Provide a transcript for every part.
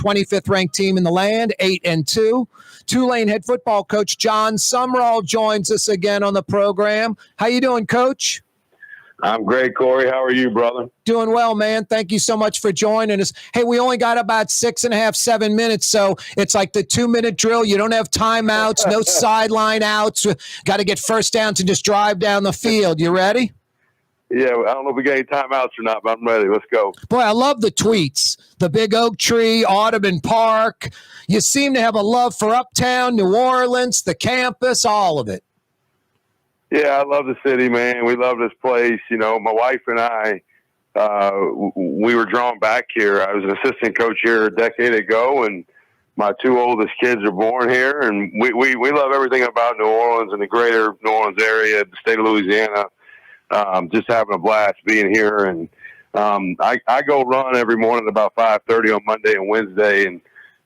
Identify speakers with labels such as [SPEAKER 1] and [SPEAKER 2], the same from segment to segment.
[SPEAKER 1] 25th ranked team in the land, 8-2. Tulane head football coach Jon Sumrall joins us again on the program. How you doing, Coach?
[SPEAKER 2] I'm great, Corey. How are you, brother?
[SPEAKER 1] Doing well, man. Thank you so much for joining us. Hey, we only got about 6.5, 7 minutes, so it's like the 2-minute drill. You don't have timeouts, no sideline outs. Got to get first down to just drive down the field. You ready?
[SPEAKER 2] Yeah, I don't know if we got any timeouts or not, but I'm ready. Let's go.
[SPEAKER 1] Boy, I love the tweets. The big oak tree, Audubon Park. You seem to have a love for Uptown, New Orleans, the campus, all of it.
[SPEAKER 2] Yeah, I love the city, man. We love this place. You know, my wife and I, we were drawn back here. I was an assistant coach here a decade ago, and my two oldest kids are born here. And we love everything about New Orleans and the greater New Orleans area, the state of Louisiana. Just having a blast being here. And I go run every morning about 5:30 on Monday and Wednesday. And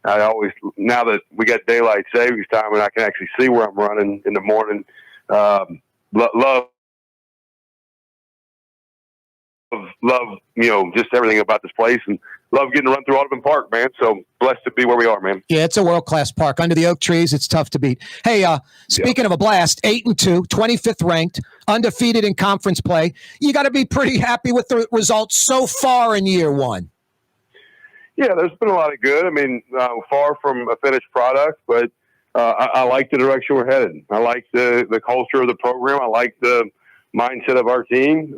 [SPEAKER 2] I always, now that we got daylight savings time and I can actually see where I'm running in the morning, love, you know, just everything about this place, and love getting to run through Audubon Park, man. So blessed to be where we are, man.
[SPEAKER 1] Yeah, it's a world-class park. Under the oak trees, it's tough to beat. Hey, speaking of a blast, 8-2, 25th ranked, undefeated in conference play. You got to be pretty happy with the results so far in year one.
[SPEAKER 2] Yeah, there's been a lot of good. I mean, far from a finished product, but I like the direction we're headed. I like the culture of the program. I like the mindset of our team.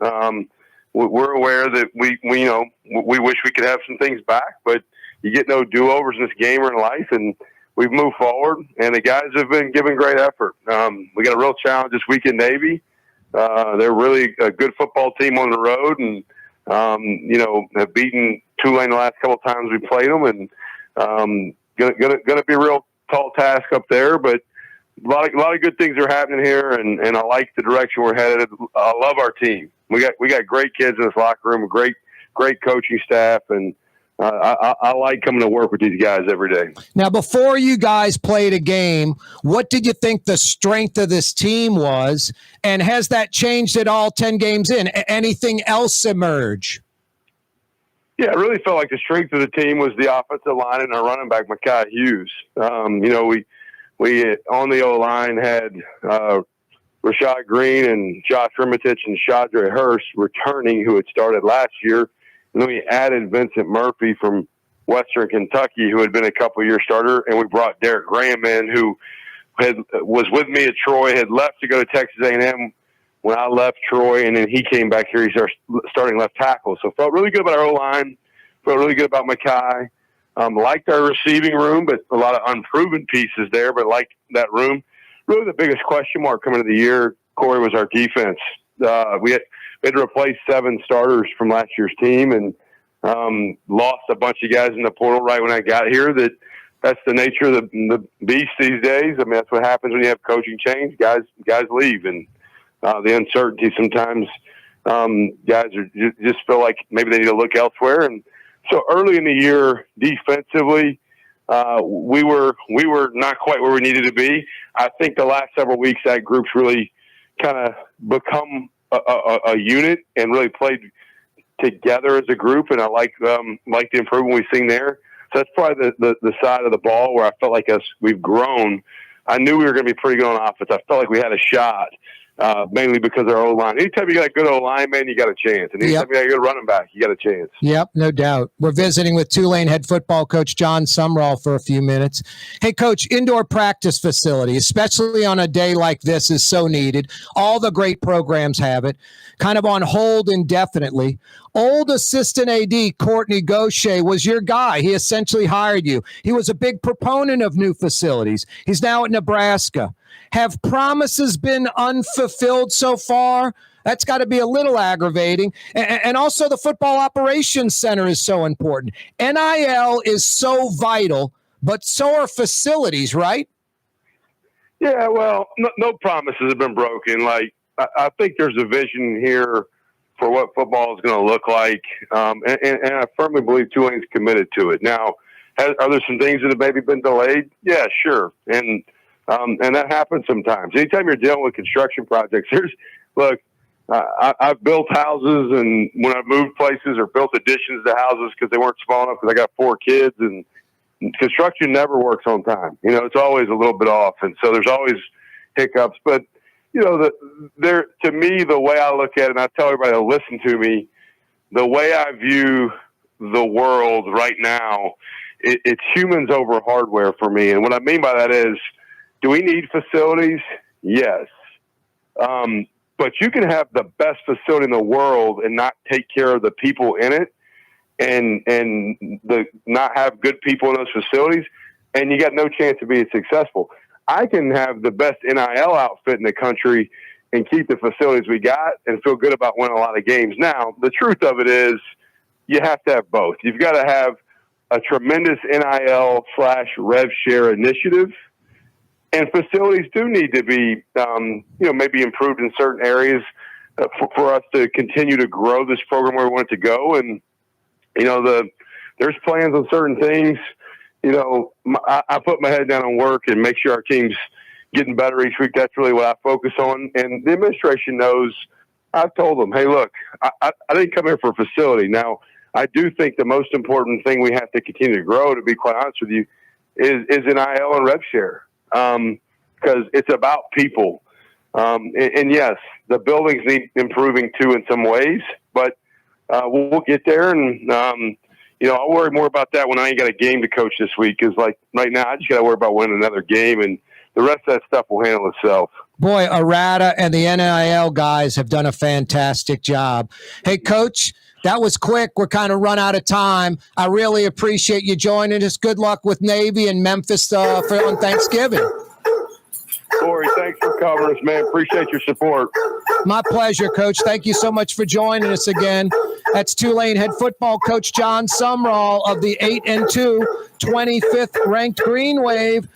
[SPEAKER 2] We're aware that we wish we could have some things back, but you get no do-overs in this game or in life, and we've moved forward, and the guys have been giving great effort. We got a real challenge this week in Navy. They're really a good football team on the road, and have beaten Tulane the last couple of times we played them, and gonna be a real tall task up there, but a lot of good things are happening here, and I like the direction we're headed. I love our team. We got great kids in this locker room, a great coaching staff, and I like coming to work with these guys every day.
[SPEAKER 1] Now, before you guys played a game, what did you think the strength of this team was, and has that changed at all 10 games in? Anything else emerge?
[SPEAKER 2] Yeah, I really felt like the strength of the team was the offensive line and our running back, Mekhi Hughes. We on the O-line had Rashad Green and Josh Rimitich and Shadre Hurst returning, who had started last year. And then we added Vincent Murphy from Western Kentucky, who had been a couple-year starter. And we brought Derek Graham in, who was with me at Troy, had left to go to Texas A&M when I left Troy. And then he came back here. He's our starting left tackle. So felt really good about our O-line. Felt really good about Mekhi. Liked our receiving room, but a lot of unproven pieces there, but liked that room. Really the biggest question mark coming into the year, Corey, was our defense. We had to replace 7 starters from last year's team, and lost a bunch of guys in the portal right when I got here. That's the nature of the beast these days. I mean, that's what happens when you have coaching change. Guys leave, and the uncertainty sometimes guys just feel like maybe they need to look elsewhere. And so early in the year, defensively, we were not quite where we needed to be. I think the last several weeks that group's really kind of become a unit and really played together as a group, and I like the improvement we've seen there. So that's probably the side of the ball where I felt like we've grown. I knew we were going to be pretty good on offense. I felt like we had a shot. Mainly because of our O-line. Anytime you got a good O-line, man, you got a chance. And anytime you got a good running back, you got a chance.
[SPEAKER 1] Yep, no doubt. We're visiting with Tulane head football coach Jon Sumrall for a few minutes. Hey, Coach, indoor practice facility, especially on a day like this, is so needed. All the great programs have it. Kind of on hold indefinitely. Old assistant AD Courtney Gaucher was your guy. He essentially hired you. He was a big proponent of new facilities. He's now at Nebraska. Have promises been unfulfilled so far? That's got to be a little aggravating. And also the football operations center is so important. NIL is so vital, but so are facilities, right?
[SPEAKER 2] Yeah, well, no promises have been broken. Like, I think there's a vision here for what football is going to look like. And I firmly believe Tulane's committed to it. Now, are there some things that have maybe been delayed? Yeah, sure. And that happens sometimes. Anytime you're dealing with construction projects, I've built houses, and when I've moved places or built additions to houses because they weren't small enough because I got 4 kids, and construction never works on time. You know, it's always a little bit off, and so there's always hiccups. But you know, to me, the way I look at it, and I tell everybody to listen to me, the way I view the world right now, it's humans over hardware for me. And what I mean by that is, do we need facilities? Yes. But you can have the best facility in the world and not take care of the people in it, and not have good people in those facilities, and you got no chance of being successful. I can have the best NIL outfit in the country and keep the facilities we got and feel good about winning a lot of games. Now, the truth of it is, you have to have both. You've got to have a tremendous NIL/rev share initiative, and facilities do need to be, maybe improved in certain areas for us to continue to grow this program where we want it to go. And, you know, there's plans on certain things. You know, I put my head down and work and make sure our team's getting better each week. That's really what I focus on. And the administration knows. I've told them, hey, look, I didn't come here for a facility. Now, I do think the most important thing we have to continue to grow, to be quite honest with you, is NIL and rev share, because it's about people. And yes, the buildings need improving too in some ways, but we'll get there. And I'll worry more about that when I ain't got a game to coach this week. Because like right now, I just got to worry about winning another game, and the rest of that stuff will handle itself.
[SPEAKER 1] Boy, Arata and the NIL guys have done a fantastic job. Hey, Coach, that was quick. We're kind of run out of time. I really appreciate you joining us. Good luck with Navy and Memphis on Thanksgiving.
[SPEAKER 2] Corey, thanks for covering us, man. Appreciate your support.
[SPEAKER 1] My pleasure, Coach. Thank you so much for joining us again. That's Tulane head football coach Jon Sumrall of the 8-2, 25th ranked Green Wave.